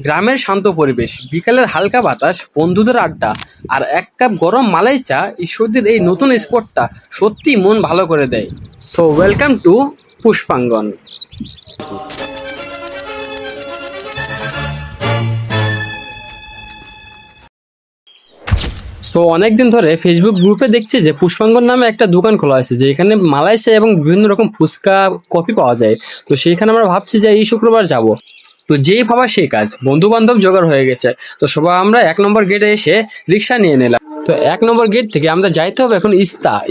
গ্রামের শান্ত পরিবেশ, বিকালের হালকা বাতাস, বন্ধুদের আড্ডা আর এক কাপ গরম মালাই চা ঈশ্বরদীর এই নতুন স্পটটা সত্যিই মন ভালো করে দেয়। So welcome to Pushpangan. So অনেকদিন ধরে ফেসবুক গ্রুপে দেখছি যে পুষ্পাঙ্গন নামে একটা দোকান খোলা আছে, যে এখানে মালাই চা এবং বিভিন্ন রকম ফুচকা কফি পাওয়া যায়। তো সেইখানে আমরা ভাবছি যে এই শুক্রবার যাব। তো যেই ভাবা সেই কাজ, বন্ধু বান্ধব জোগাড় হয়ে গেছে। তো সবাই আমরা 1 নম্বর গেটে এসে রিক্সা নিয়ে নিলাম। তো 1 নম্বর গেট থেকে আমরা যাইতে হবে এখন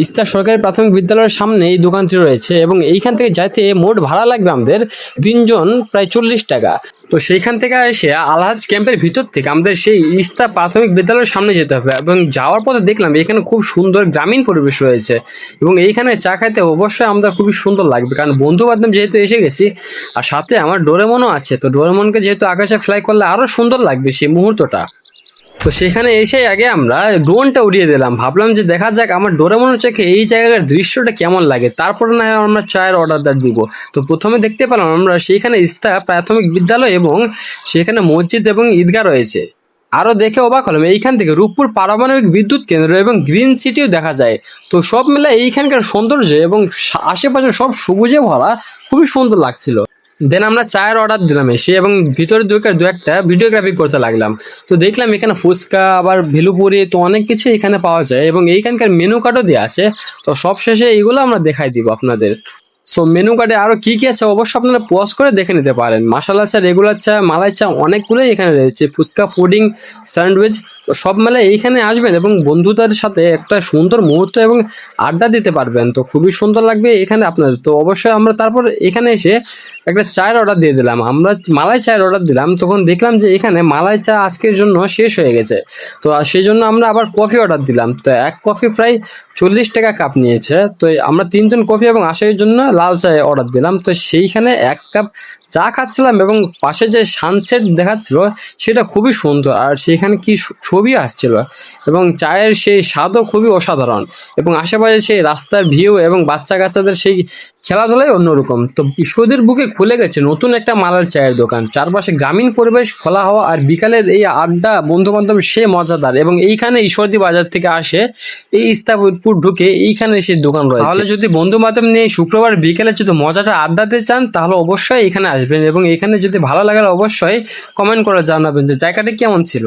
ইস্তা সরকারি প্রাথমিক বিদ্যালয়ের সামনে এই দোকানটি রয়েছে, এবং এইখান থেকে যাইতে মোট ভাড়া লাগবে আমাদের 3 জন প্রায় 40 টাকা। তো সেইখান থেকে এসে আলহাজ ক্যাম্পের ভিতর থেকে আমাদের সেই ইস্তা প্রাথমিক বিদ্যালয়ের সামনে যেতে হবে, এবং যাওয়ার পথে দেখলাম এখানে খুব সুন্দর গ্রামীণ পরিবেশ রয়েছে, এবং এইখানে চা খাইতে অবশ্যই আমাদের খুবই সুন্দর লাগবে, কারণ বন্ধু বান্ধব যেহেতু এসে গেছি আর সাথে আমার ডোরেমনও আছে। তো ডোরেমনকে যেহেতু আকাশে ফ্লাই করলে আরো সুন্দর লাগবে সেই মুহূর্তটা। তো সেখানে এসে আগে আমরা ড্রোনটা উড়িয়ে দিলাম, ভাবলাম যে দেখা যাক আমার ডোরেমনের চোখে এই জায়গার দৃশ্যটা কেমন লাগে, তারপরে না হয় আমরা চায়ের অর্ডারটা দিব। তো প্রথমে দেখতে পেলাম আমরা সেইখানে ইস্তা প্রাথমিক বিদ্যালয় এবং সেখানে মসজিদ এবং ঈদগাহ রয়েছে। আরো দেখে অবাক হলাম, এইখান থেকে রূপপুর পারমাণবিক বিদ্যুৎ কেন্দ্র এবং গ্রিন সিটিও দেখা যায়। তো সব মিলে এইখানকার সৌন্দর্য এবং আশেপাশে সব সবুজে ভরা, খুবই সুন্দর লাগছিল। দেন আমরা চায়ের অর্ডার দিলাম এসে, এবং ভিতরে ঢুকে দু একটা ভিডিওগ্রাফি করতে লাগলাম। তো দেখলাম এখানে ফুচকা আবার ভেলুপুরি তো অনেক কিছু এখানে পাওয়া যায়, এবং এইখানকার মেনু কার্ডও দেওয়া আছে। তো সব শেষে এগুলো আমরা দেখাই দিব আপনাদের। সো মেনু কার্ডে আরো কি কি আছে অবশ্যই আপনারা পজ করে দেখে নিতে পারেন। মশালা চা, রেগুলার চা, মালাই চা অনেকগুলোই এখানে রয়েছে, ফুচকা, পুডিং, স্যান্ডউইচ। তো সব মেলে এইখানে আসবেন এবং বন্ধুদের সাথে একটা সুন্দর মুহূর্ত এবং আড্ডা দিতে পারবেন। তো খুবই সুন্দর লাগবে এখানে আপনাদের। তো অবশ্যই আমরা তারপর এখানে এসে একটা চায়ের অর্ডার দিয়ে দিলাম, আমরা মালাই চায়ের অর্ডার দিলাম। তখন দেখলাম যে এখানে মালাই চা আজকের জন্য শেষ হয়ে গেছে। তো সেই জন্য আমরা আবার কফি অর্ডার দিলাম। তো এক কফি প্রায় 40 টাকা কাপ নিয়েছে। তো আমরা 3 জন কফি এবং আশাইয়ের জন্য লাল চায় অর্ডার দিলাম। তো সেইখানে 1 কাপ চা খাচ্ছিলাম, এবং পাশে যে সানসেট দেখাচ্ছিল সেটা খুবই সুন্দর, আর সেখানে কি ছবি আসছিল, এবং চায়ের সেই স্বাদও খুবই অসাধারণ, এবং আশেপাশে সেই রাস্তার ভিউ এবং বাচ্চা কাচ্চাদের সেই খেলাধুলাই অন্যরকম। তো ঈশ্বরদীর বুকে খুলে গেছে নতুন একটা মালার চায়ের দোকান, চারপাশে গ্রামীণ পরিবেশ, খোলা হওয়া আর বিকালের এই আড্ডা বন্ধু বান্ধব সে মজাদার। এবং এইখানে ঈশ্বরদী বাজার থেকে আসে এই ইস্তাপুর ঢুকে এইখানে সেই দোকান রয়েছে। তাহলে যদি বন্ধু বান্ধব নিয়ে শুক্রবার বিকেলে যদি মজাটা আড্ডাতে চান তাহলে অবশ্যই এখানে আসবেন, এবং এখানে যদি ভালো লাগে অবশ্যই কমেন্ট করে জানাবেন যে জায়গাটা কেমন ছিল।